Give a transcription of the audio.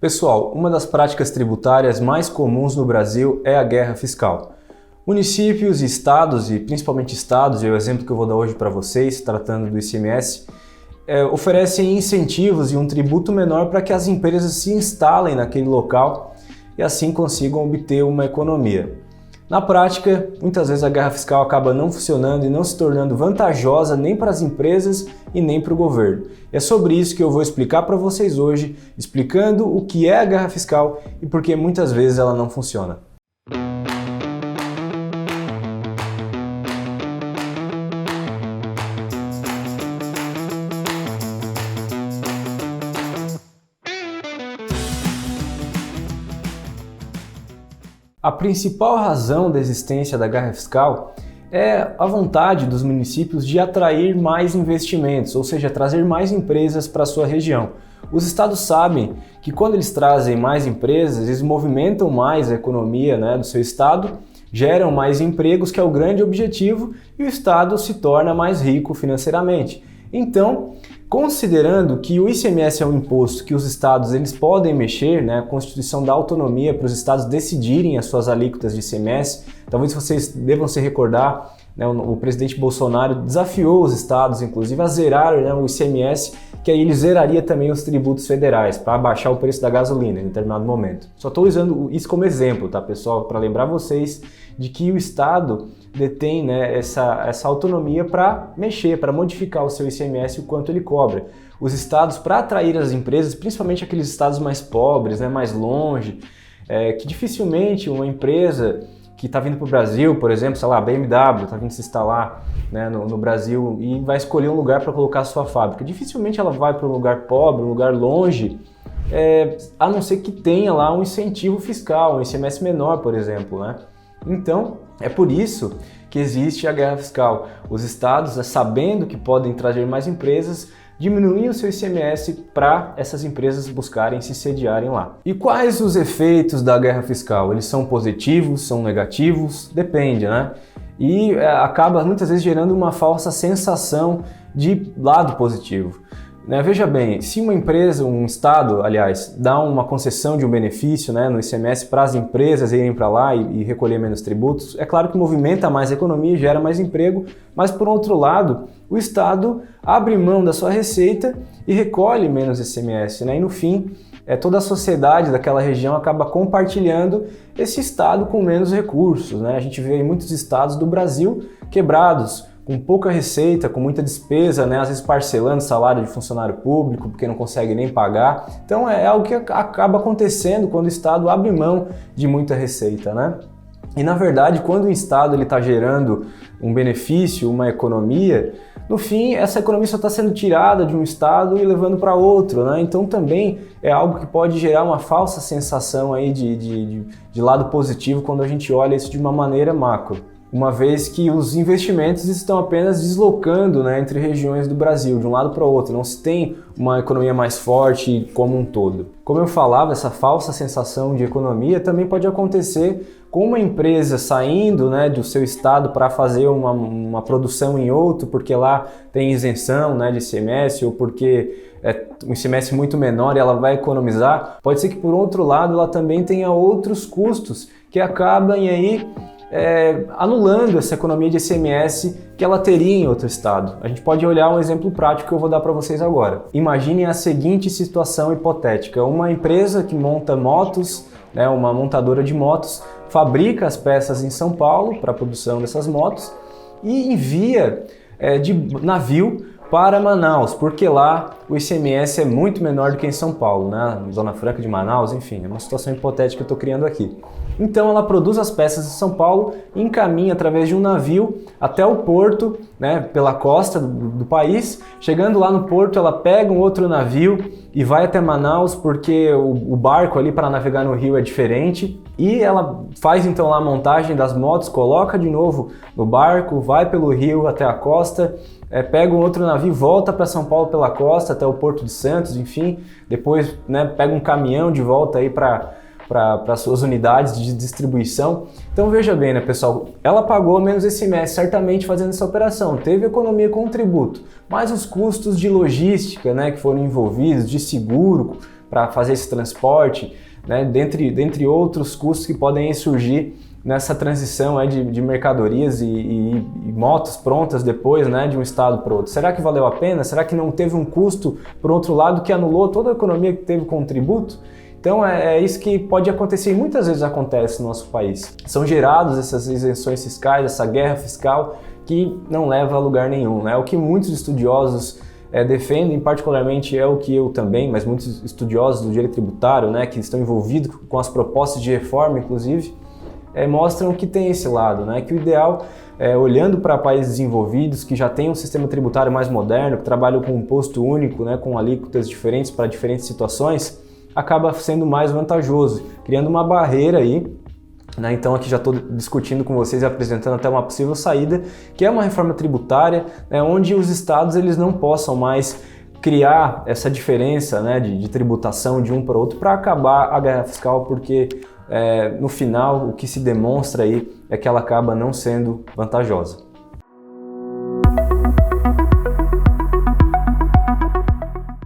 Pessoal, uma das práticas tributárias mais comuns no Brasil é a guerra fiscal. Municípios e estados, e principalmente estados, é o exemplo que eu vou dar hoje para vocês, tratando do ICMS, oferecem incentivos e um tributo menor para que as empresas se instalem naquele local e assim consigam obter uma economia. Na prática, muitas vezes a guerra fiscal acaba não funcionando e não se tornando vantajosa nem para as empresas e nem para o governo. É sobre isso que eu vou explicar para vocês hoje, explicando o que é a guerra fiscal e por que muitas vezes ela não funciona. A principal razão da existência da guerra fiscal é a vontade dos municípios de atrair mais investimentos, ou seja, trazer mais empresas para a sua região. Os estados sabem que quando eles trazem mais empresas, eles movimentam mais a economia, do seu estado, geram mais empregos, que é o grande objetivo, e o estado se torna mais rico financeiramente. Então, considerando que o ICMS é um imposto que os estados eles podem mexer, a Constituição dá autonomia para os estados decidirem as suas alíquotas de ICMS, talvez vocês devam se recordar, o presidente Bolsonaro desafiou os estados, inclusive, a zerar o ICMS, que aí ele zeraria também os tributos federais, para abaixar o preço da gasolina em determinado momento. Só estou usando isso como exemplo, tá, pessoal? Para lembrar vocês de que o estado detém essa autonomia para mexer, para modificar o seu ICMS e o quanto ele cobra. Os estados, para atrair as empresas, principalmente aqueles estados mais pobres, mais longe, que dificilmente uma empresa que está vindo para o Brasil, por exemplo, sei lá, a BMW está vindo se instalar no Brasil e vai escolher um lugar para colocar a sua fábrica. Dificilmente ela vai para um lugar pobre, um lugar longe, a não ser que tenha lá um incentivo fiscal, um ICMS menor, por exemplo, Então, é por isso que existe a guerra fiscal. Os estados, sabendo que podem trazer mais empresas, diminuem o seu ICMS para essas empresas buscarem se sediarem lá. E quais os efeitos da guerra fiscal? Eles são positivos, são negativos? Depende, E acaba muitas vezes gerando uma falsa sensação de lado positivo. Veja bem, se uma empresa, um estado, aliás, dá uma concessão de um benefício no ICMS para as empresas irem para lá e recolher menos tributos, é claro que movimenta mais a economia e gera mais emprego, mas por outro lado, o estado abre mão da sua receita e recolhe menos ICMS, E no fim, toda a sociedade daquela região acaba compartilhando esse estado com menos recursos, A gente vê muitos estados do Brasil quebrados, com pouca receita, com muita despesa, às vezes parcelando salário de funcionário público porque não consegue nem pagar. Então é algo que acaba acontecendo quando o estado abre mão de muita receita, E na verdade, quando o estado está gerando um benefício, uma economia, no fim essa economia só está sendo tirada de um estado e levando para outro, Então também é algo que pode gerar uma falsa sensação aí de lado positivo quando a gente olha isso de uma maneira macro. Uma vez que os investimentos estão apenas deslocando entre regiões do Brasil, de um lado para o outro, não se tem uma economia mais forte como um todo. Como eu falava, essa falsa sensação de economia também pode acontecer com uma empresa saindo do seu estado para fazer uma produção em outro, porque lá tem isenção de ICMS ou porque um ICMS muito menor e ela vai economizar. Pode ser que, por outro lado, ela também tenha outros custos que acabem aí anulando essa economia de ICMS que ela teria em outro estado. A gente pode olhar um exemplo prático que eu vou dar para vocês agora. Imaginem a seguinte situação hipotética. Uma empresa que monta motos, uma montadora de motos, fabrica as peças em São Paulo para a produção dessas motos e envia de navio para Manaus, porque lá o ICMS é muito menor do que em São Paulo, na Zona Franca de Manaus, enfim, é uma situação hipotética que eu estou criando aqui. Então ela produz as peças em São Paulo e encaminha através de um navio até o porto, pela costa do país. Chegando lá no porto, ela pega um outro navio e vai até Manaus, porque o barco ali para navegar no rio é diferente. E ela faz então lá a montagem das motos, coloca de novo no barco, vai pelo rio até a costa, pega um outro navio, volta para São Paulo pela costa até o Porto de Santos, enfim, depois pega um caminhão de volta aí para as suas unidades de distribuição. Então veja bem, pessoal, ela pagou menos ICMS certamente fazendo essa operação, teve economia com o tributo, mas os custos de logística, que foram envolvidos, de seguro, para fazer esse transporte, né, dentre outros custos que podem surgir nessa transição aí de mercadorias e motos prontas depois, né, de um estado para outro. Será que valeu a pena? Será que não teve um custo, por outro lado, que anulou toda a economia que teve com o tributo? Então é isso que pode acontecer e muitas vezes acontece no nosso país. São geradas essas isenções fiscais, essa guerra fiscal que não leva a lugar nenhum, né? O que muitos estudiosos defendem, particularmente é o que eu também, mas muitos estudiosos do direito tributário, né, que estão envolvidos com as propostas de reforma, inclusive, mostram que tem esse lado, né? Que o ideal, olhando para países desenvolvidos que já têm um sistema tributário mais moderno, que trabalham com um imposto único, né, com alíquotas diferentes para diferentes situações, acaba sendo mais vantajoso, criando uma barreira aí, né? Então aqui já estou discutindo com vocês e apresentando até uma possível saída, que é uma reforma tributária, né, onde os estados eles não possam mais criar essa diferença, né, de tributação de um para o outro para acabar a guerra fiscal, porque no final o que se demonstra aí é que ela acaba não sendo vantajosa.